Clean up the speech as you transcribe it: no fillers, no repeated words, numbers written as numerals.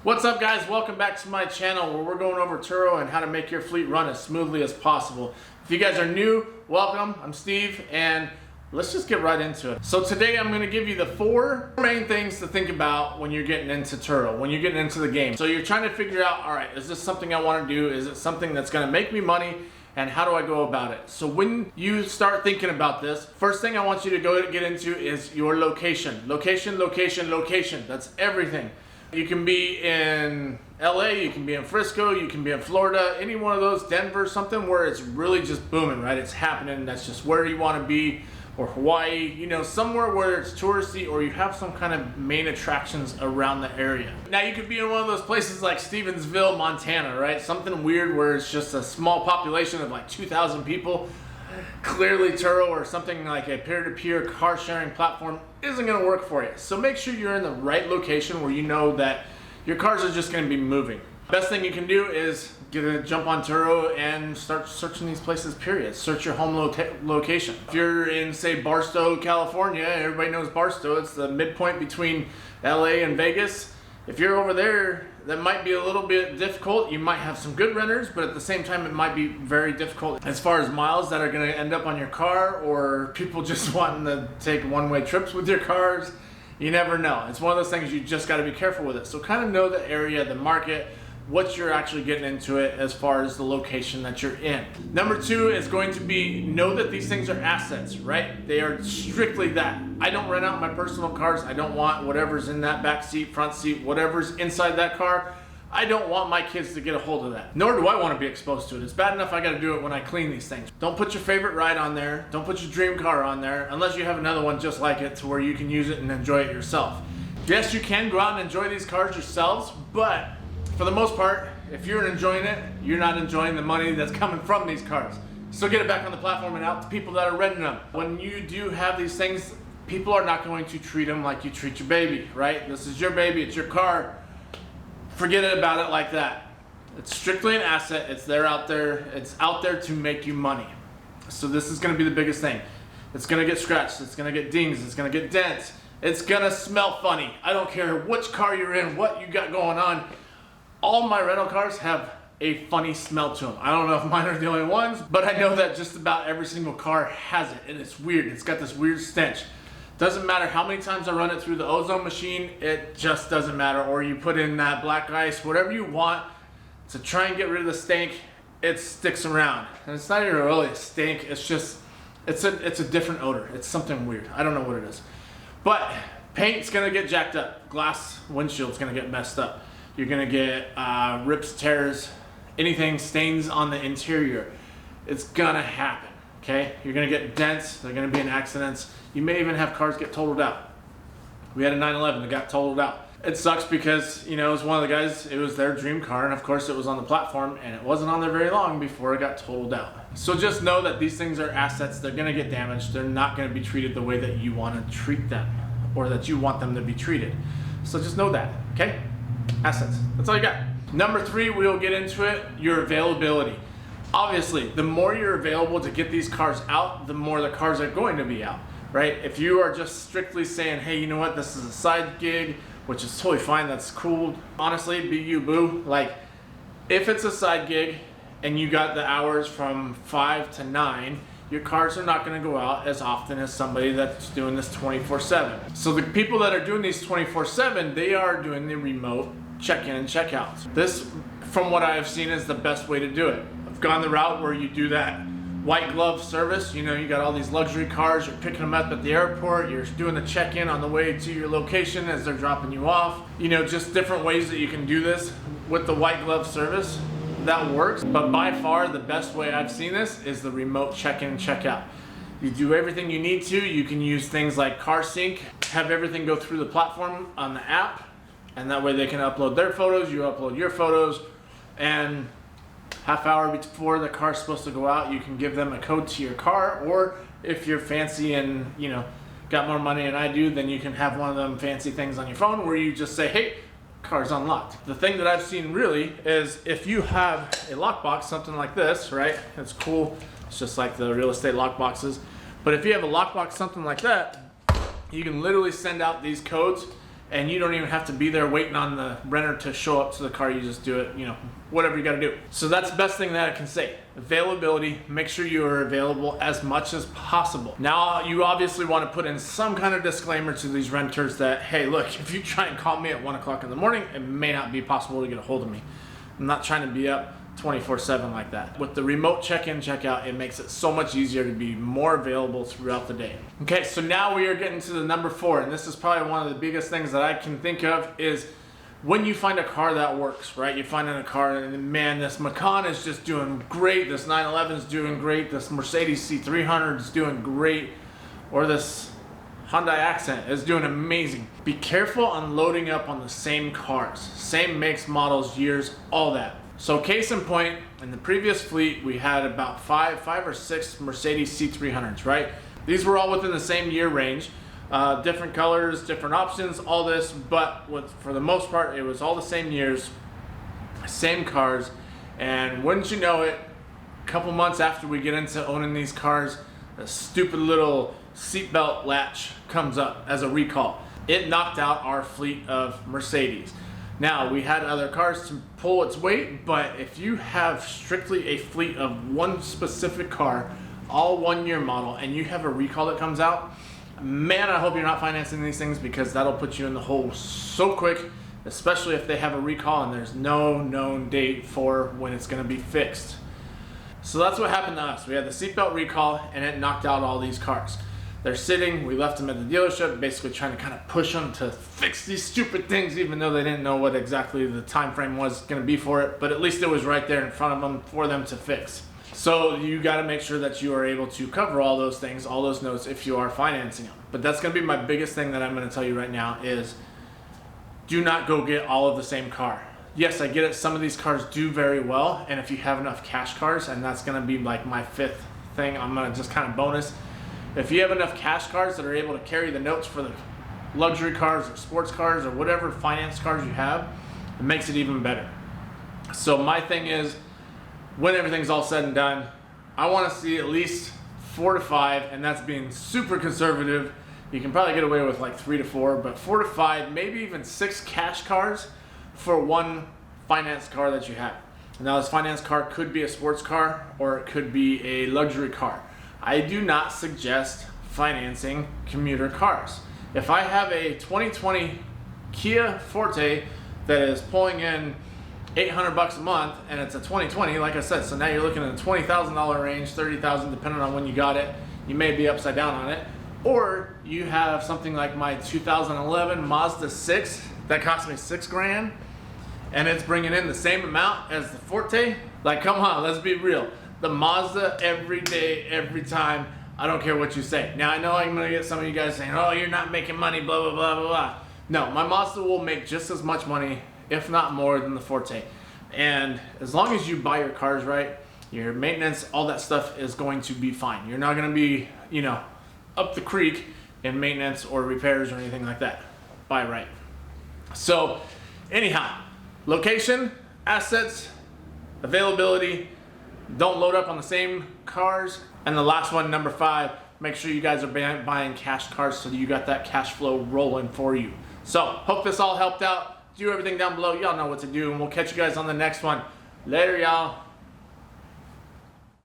What's up, guys? Welcome back to my channel where we're going over Turo and how to make your fleet run as smoothly as possible. If you guys are new, welcome. I'm Steve and let's just get right into it. So today I'm going to give you the 4 main things to think about when you're getting into Turo, when you're getting into the game. So you're trying to figure out, all right, is this something I want to do? Is it something that's going to make me money? And how do I go about it? So when you start thinking about this, first thing I want you to get into is your location. Location, location, location. That's everything. You can be in LA, you can be in Frisco, you can be in Florida, any one of those, Denver, something where it's really just booming, right? It's happening, that's just where you want to be, or Hawaii, you know, somewhere where it's touristy or you have some kind of main attractions around the area. Now you could be in one of those places like Stevensville, Montana, right? Something weird where it's just a small population of like 2,000 people. Clearly Turo or something like a peer-to-peer car sharing platform isn't going to work for you. So make sure you're in the right location where you know that your cars are just going to be moving. Best thing you can do is jump on Turo and start searching these places, period. Search your home location. If you're in, say, Barstow, California, everybody knows Barstow, it's the midpoint between LA and Vegas. If you're over there, that might be a little bit difficult. You might have some good renters, but at the same time, it might be very difficult as far as miles that are gonna end up on your car or people just wanting to take one-way trips with your cars. You never know. It's one of those things you just gotta be careful with it. So kind of know the area, the market, what you're actually getting into it as far as the location that you're in. Number 2 is going to be know that these things are assets, right? They are strictly that. I don't rent out my personal cars. I don't want whatever's in that back seat, front seat, whatever's inside that car. I don't want my kids to get a hold of that. Nor do I want to be exposed to it. It's bad enough I got to do it when I clean these things. Don't put your favorite ride on there. Don't put your dream car on there unless you have another one just like it to where you can use it and enjoy it yourself. Yes, you can go out and enjoy these cars yourselves, but for the most part, if you're enjoying it, you're not enjoying the money that's coming from these cars. So get it back on the platform and out to people that are renting them. When you do have these things, people are not going to treat them like you treat your baby, right? This is your baby, it's your car. Forget it about it like that. It's strictly an asset, it's out there to make you money. So this is gonna be the biggest thing. It's gonna get scratched, it's gonna get dings, it's gonna get dents, it's gonna smell funny. I don't care which car you're in, what you got going on. All my rental cars have a funny smell to them. I don't know if mine are the only ones, but I know that just about every single car has it, and it's weird. It's got this weird stench. Doesn't matter how many times I run it through the ozone machine, it just doesn't matter. Or you put in that black ice, whatever you want to try and get rid of the stink, it sticks around. And it's not even really a stink, it's just, it's a different odor. It's something weird. I don't know what it is. But paint's gonna get jacked up. Glass windshield's gonna get messed up. You're gonna get rips, tears, anything, stains on the interior. It's gonna happen, okay? You're gonna get dents, they're gonna be in accidents. You may even have cars get totaled out. We had a 911 that got totaled out. It sucks because, you know, it was one of the guys, it was their dream car, and of course it was on the platform, and it wasn't on there very long before it got totaled out. So just know that these things are assets, they're gonna get damaged, they're not gonna be treated the way that you wanna treat them, or that you want them to be treated. So just know that, okay? Assets. That's all you got. Number 3, we'll get into it, your availability. Obviously, the more you're available to get these cars out, the more the cars are going to be out, right? If you are just strictly saying, hey, you know what, this is a side gig, which is totally fine, that's cool. Honestly, be you, boo. Like, if it's a side gig and you got the hours from 5 to 9, your cars are not going to go out as often as somebody that's doing this 24/7. So the people that are doing these 24/7, they are doing the remote check-in and check-outs. This, from what I've seen, is the best way to do it. I've gone the route where you do that white glove service. You know, you got all these luxury cars, you're picking them up at the airport, you're doing the check-in on the way to your location as they're dropping you off. You know, just different ways that you can do this with the white glove service. That works, but by far the best way I've seen this is the remote check-in and check-out. You do everything you need to. You can use things like car sync, have everything go through the platform on the app, and that way they can upload their photos, you upload your photos, and half hour before the car's supposed to go out, you can give them a code to your car, or if you're fancy and, you know, got more money than I do, then you can have one of them fancy things on your phone where you just say, hey, car's unlocked. The thing that I've seen really is if you have a lockbox, something like this, right? It's cool. It's just like the real estate lockboxes. But if you have a lockbox, something like that, you can literally send out these codes and you don't even have to be there waiting on the renter to show up to the car. You just do it, whatever you got to do. So that's the best thing that I can say. Availability, make sure you are available as much as possible. Now, you obviously want to put in some kind of disclaimer to these renters that, hey, look, if you try and call me at 1 o'clock in the morning, it may not be possible to get a hold of me. I'm not trying to be up 24/7 like that. With the remote check-in, check-out, it makes it so much easier to be more available throughout the day. Okay, so now we are getting to the number 4, and this is probably one of the biggest things that I can think of is when you find a car that works, right? You find in a car and man, this Macan is just doing great, this 911 is doing great, this Mercedes C300 is doing great, or this Hyundai Accent is doing amazing. Be careful on loading up on the same cars, same makes, models, years, all that. So case in point, in the previous fleet, we had about five or six Mercedes C300s, right? These were all within the same year range, different colors, different options, all this, but for the most part, it was all the same years, same cars, and wouldn't you know it, a couple months after we get into owning these cars, a stupid little seatbelt latch comes up as a recall. It knocked out our fleet of Mercedes. Now, we had other cars to pull its weight, but if you have strictly a fleet of one specific car, all 1 year model, and you have a recall that comes out, man, I hope you're not financing these things, because that'll put you in the hole so quick, especially if they have a recall and there's no known date for when it's gonna be fixed. So that's what happened to us. We had the seatbelt recall and it knocked out all these cars. They're sitting, we left them at the dealership, basically trying to kind of push them to fix these stupid things, even though they didn't know what exactly the time frame was going to be for it, but at least it was right there in front of them for them to fix. So you got to make sure that you are able to cover all those things, all those notes, if you are financing them. But that's going to be my biggest thing that I'm going to tell you right now is do not go get all of the same car. Yes, I get it, some of these cars do very well, and if you have enough cash cars, and that's going to be like my 5th thing, I'm going to just kind of bonus. If you have enough cash cars that are able to carry the notes for the luxury cars or sports cars or whatever finance cars you have, it makes it even better. So my thing is, when everything's all said and done, I want to see at least 4 to 5, and that's being super conservative. You can probably get away with like 3 to 4, but 4 to 5, maybe even 6 cash cars for one finance car that you have. Now, this finance car could be a sports car or it could be a luxury car. I do not suggest financing commuter cars. If I have a 2020 Kia Forte that is pulling in $800 a month and it's a 2020, like I said, so now you're looking at a $20,000 range, $30,000 depending on when you got it. You may be upside down on it. Or you have something like my 2011 Mazda 6 that cost me $6 grand and it's bringing in the same amount as the Forte. Like, come on, let's be real. The Mazda every day, every time, I don't care what you say. Now, I know I'm gonna get some of you guys saying, oh, you're not making money, blah, blah, blah, blah, blah. No, my Mazda will make just as much money, if not more, than the Forte. And as long as you buy your cars right, your maintenance, all that stuff is going to be fine. You're not gonna be, up the creek in maintenance or repairs or anything like that. Buy right. So, anyhow, location, assets, availability, don't load up on the same cars. And the last one, number 5, make sure you guys are buying cash cars so that you got that cash flow rolling for you. So, hope this all helped out. Do everything down below. Y'all know what to do, and we'll catch you guys on the next one. Later, y'all.